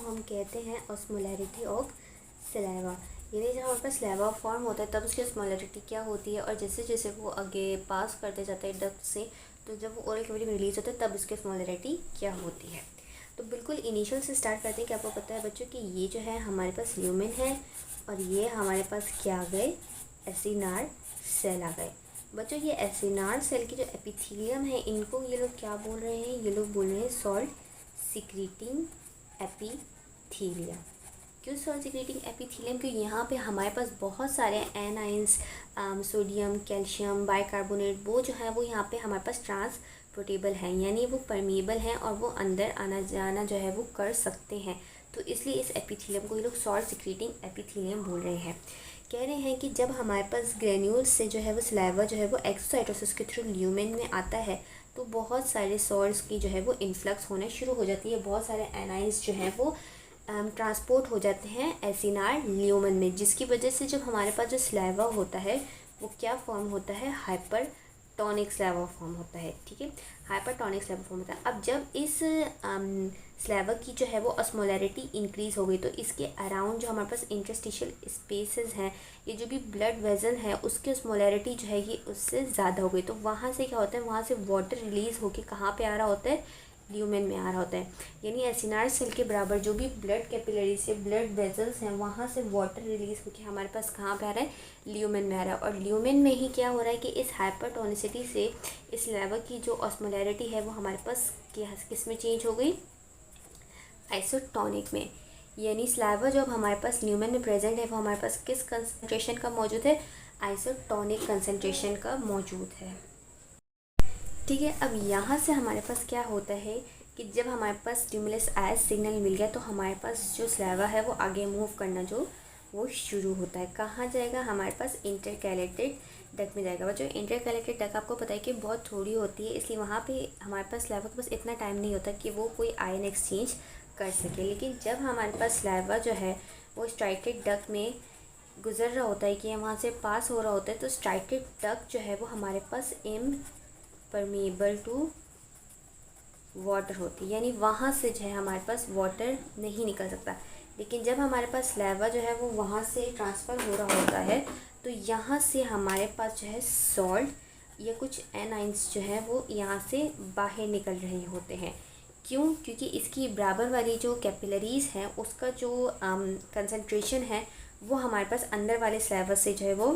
हम कहते हैं ऑस्मोलैरिटी ऑफ सलाइवा। यानी जब हमारे पास सलाइवा फॉर्म होता है तब उसकी ऑस्मोलैरिटी क्या होती है, और जैसे जैसे वो आगे पास करते जाता है डक्ट से, तो जब वो ओरल कैविटी में रिलीज होता है तब उसकी ऑस्मोलैरिटी क्या होती है। तो बिल्कुल इनिशियल से स्टार्ट करते हैं कि आपको पता है बच्चों कि ये जो है हमारे पास ल्यूमेन है, और ये हमारे पास क्या आ गए, एसिनार सेल आ गए। बच्चों ये एसिनार सेल की जो एपिथीलियम है, इनको ये लोग क्या बोल रहे हैं, ये लोग बोल रहे हैं सॉल्ट सिक्रीटिंग एपिथीलियम। क्यों सॉल्ट सिक्रीटिंग एपिथीलियम? क्योंकि यहाँ पे हमारे पास बहुत सारे एनाइंस, सोडियम, कैल्शियम, बाइकार्बोनेट, वो जो है वो यहाँ पे हमारे पास ट्रांसपोर्टेबल हैं, यानी वो परमीएबल हैं और वो अंदर आना जाना जो है वो कर सकते हैं। तो इसलिए इस एपिथीलियम को ये लोग सॉल्ट सिक्रीटिंग एपिथीलियम बोल रहे हैं। कह रहे हैं कि जब हमारे पास ग्रेन्यूल्स से जो है वो सलाइवा जो है वो एक्सोसाइटोसिस के थ्रू ल्यूमेन में आता है, तो बहुत सारे सॉल्ट्स की जो है वो इन्फ्लक्स होने शुरू हो जाती है। बहुत सारे एनाइंस जो हैं वो ट्रांसपोर्ट हो जाते हैं एसिनार ल्यूमेन में, जिसकी वजह से जब हमारे पास जो सलाइवा होता है वो क्या फॉर्म होता है, हाइपरटोनिक सलाइवा फॉर्म होता है। ठीक है, हाइपरटोनिक सलाइवा फॉर्म होता है। अब जब इस सलाइवा की जो है वो ऑस्मोलैरिटी इंक्रीज़ हो गई, तो इसके अराउंड जो हमारे पास इंटरस्टिशियल स्पेसेस हैं, ये जो भी ब्लड वेजल है, उसकी ऑस्मोलैरिटी जो है ये उससे ज़्यादा हो गई। तो वहाँ से क्या होता है, वहाँ से वाटर रिलीज़ होके कहाँ पे आ रहा होता है, ल्यूमेन में आ रहा होता है। यानी एसिनार सेल के बराबर जो भी ब्लड कैपिलरी से ब्लड वेजल्स हैं, वहाँ से वाटर रिलीज़ होकर हमारे पास कहाँ पे आ रहा है, ल्यूमेन में आ रहा है। और ल्यूमेन में ही क्या हो रहा है कि इस हाइपरटोनिसिटी से इस लेवल की जो ऑस्मोलैरिटी है वो हमारे पास किस में चेंज हो गई, आइसोटोनिक में। यानी सलाइवा जो अब हमारे पास ल्यूमेन में प्रेजेंट है वो हमारे पास किस कंसनट्रेशन का मौजूद है, आइसोटोनिक कंसनट्रेशन का मौजूद है। ठीक है, अब यहाँ से हमारे पास क्या होता है कि जब हमारे पास स्टिमुलस आया, सिग्नल मिल गया, तो हमारे पास जो सलाइवा है वो आगे मूव करना जो वो शुरू होता है। कहाँ जाएगा, हमारे पास इंटरकैलेटेड डक्ट में जाएगा। बच्चों इंटरकैलेटेड डक्ट आपको पता है कि बहुत थोड़ी होती है, इसलिए वहाँ पे हमारे पास सलाइवा के पास इतना टाइम नहीं होता कि वो कोई आयन एक्सचेंज कर सके। लेकिन जब हमारे पास सलाइवा जो है वो स्ट्राइटेड डक्ट में गुजर रहा होता है कि वहाँ से पास हो रहा होता है, तो स्ट्राइटेड डक्ट जो है वो हमारे पास परमीएबल टू वाटर होती है, यानी वहाँ से जो है हमारे पास वाटर नहीं निकल सकता। लेकिन जब हमारे पास सलाइवा जो है वो वहाँ से ट्रांसफ़र हो रहा होता है, तो यहाँ से हमारे पास जो है सॉल्ट या कुछ एनाइंस जो है वो यहाँ से बाहर निकल रहे होते हैं। क्यों? क्योंकि इसकी बराबर वाली जो कैपिलरीज़ हैं उसका जो कंसंट्रेशन है वो हमारे पास अंदर वाले सलाइवा से जो है वो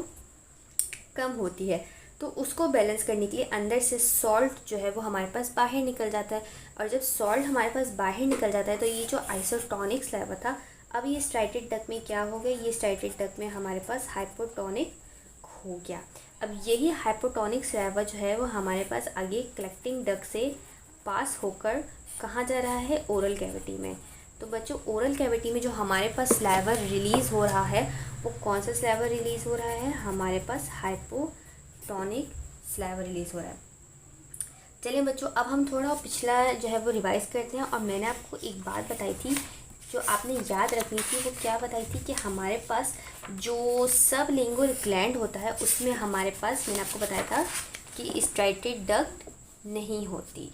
कम होती है। तो उसको बैलेंस करने के लिए अंदर से सॉल्ट जो है वो हमारे पास बाहर निकल जाता है, और जब सॉल्ट हमारे पास बाहर निकल जाता है तो ये जो आइसोटोनिक सलाइवा था, अब ये स्ट्राइटेड डक्ट में क्या हो गया, ये स्ट्राइटेड डक्ट में हमारे पास हाइपोटोनिक हो गया। अब यही हाइपोटोनिक सलाइवा जो है वो हमारे पास आगे कलेक्टिंग डक्ट से पास होकर कहाँ जा रहा है, ओरल कैविटी में। तो बच्चों ओरल कैविटी में जो हमारे पास सलाइवा रिलीज़ हो रहा है वो कौन सा सलाइवा रिलीज़ हो रहा है, हमारे पास हाइपोटोनिक सलाइवा रिलीज़ हो रहा है। चलिए बच्चों अब हम थोड़ा पिछला जो है वो रिवाइज़ करते हैं। और मैंने आपको एक बात बताई थी जो आपने याद रखनी थी, वो क्या बताई थी कि हमारे पास जो सबलिंगुअल ग्लैंड होता है उसमें हमारे पास, मैंने आपको बताया था कि स्ट्राइटेड डक्ट नहीं होती।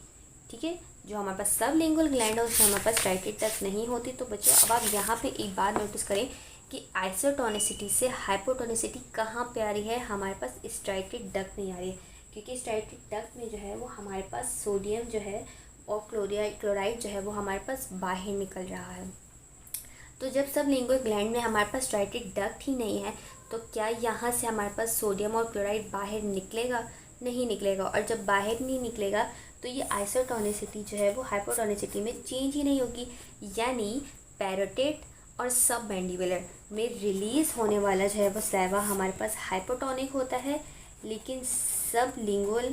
ठीक है, जो हमारे पास सबलिंगुअल ग्लैंड है उसमें हमारे पास स्ट्राइटेड डक्ट नहीं होती। तो बच्चों अब आप यहाँ पे एक बात नोटिस करें कि आइसोटोनिसिटी से हाइपोटोनिसिटी कहाँ पे आ रही है, हमारे पास स्ट्राइटेड डक्ट नहीं आ रही है, क्योंकि स्ट्राइटेड डक्ट में जो है वो हमारे पास सोडियम जो है और क्लोराइड जो है वो हमारे पास बाहर निकल रहा है। तो जब सबलिंगुअल ग्लैंड में हमारे पास स्ट्राइटेड डक्ट ही नहीं है, तो क्या यहाँ से हमारे पास सोडियम और क्लोराइड बाहर निकलेगा, नहीं निकलेगा। और जब बाहर नहीं निकलेगा तो ये आइसोटोनिसिटी जो है वो हाइपोटोनिसिटी में चेंज ही नहीं होगी। यानी पैरोटेट और सब मैंडिबुलर में रिलीज़ होने वाला जो है वो सलाइवा हमारे पास हाइपोटोनिक होता है, लेकिन सबलिंगुअल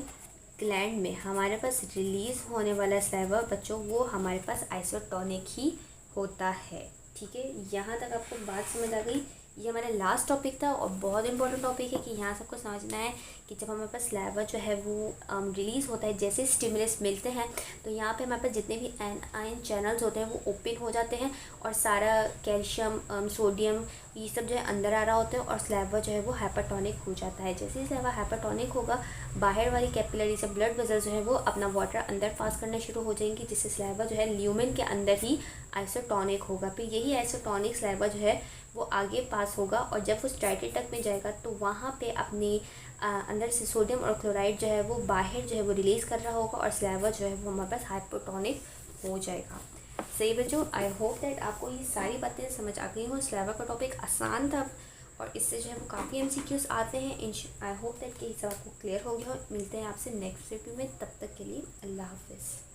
ग्लैंड में हमारे पास रिलीज़ होने वाला सलाइवा बच्चों वो हमारे पास आइसोटोनिक ही होता है। ठीक है, यहाँ तक आपको बात समझ आ गई ये हमारा लास्ट टॉपिक था और बहुत इंपॉर्टेंट टॉपिक है कि यहाँ सबको समझना है कि जब हमारे पास स्लाइवा जो है वो रिलीज़ होता है, जैसे स्टिमुलस मिलते हैं तो यहाँ पे हमारे पास जितने भी आयन चैनल्स होते हैं वो ओपन हो जाते हैं और सारा कैल्शियम सोडियम ये सब जो है अंदर आ रहा होता है और स्लाइवा जो है वो हाइपरटोनिक हो जाता है। जैसे ही स्लाइवा हाइपरटोनिक होगा, बाहर वाली कैपिलरी से ब्लड वेसल जो है वो अपना वाटर अंदर पास करना शुरू हो जाएंगी, जिससे स्लाइवा जो है ल्यूमेन के अंदर ही आइसोटोनिक होगा। फिर यही आइसोटोनिक स्लाइवा जो है वो आगे पास होगा और जब वो स्ट्रेटल तक में जाएगा तो वहाँ पे अपने अंदर से सोडियम और क्लोराइड जो है वो बाहर जो है वो रिलीज़ कर रहा होगा और स्लाइवा जो है वो हमारे पास हाइपोटोनिक हो जाएगा। सही बच्चों, आई होप दैट आपको ये सारी बातें समझ आ गई हों। स्लाइवा का टॉपिक आसान था और इससे जो है वो काफ़ी एमसीक्यूज आते हैं। आई होप दैट कि ये सब आपको क्लियर हो गया हो। मिलते हैं आपसे नेक्स्ट रिव्यू में, तब तक के लिए अल्लाह हाफिज़।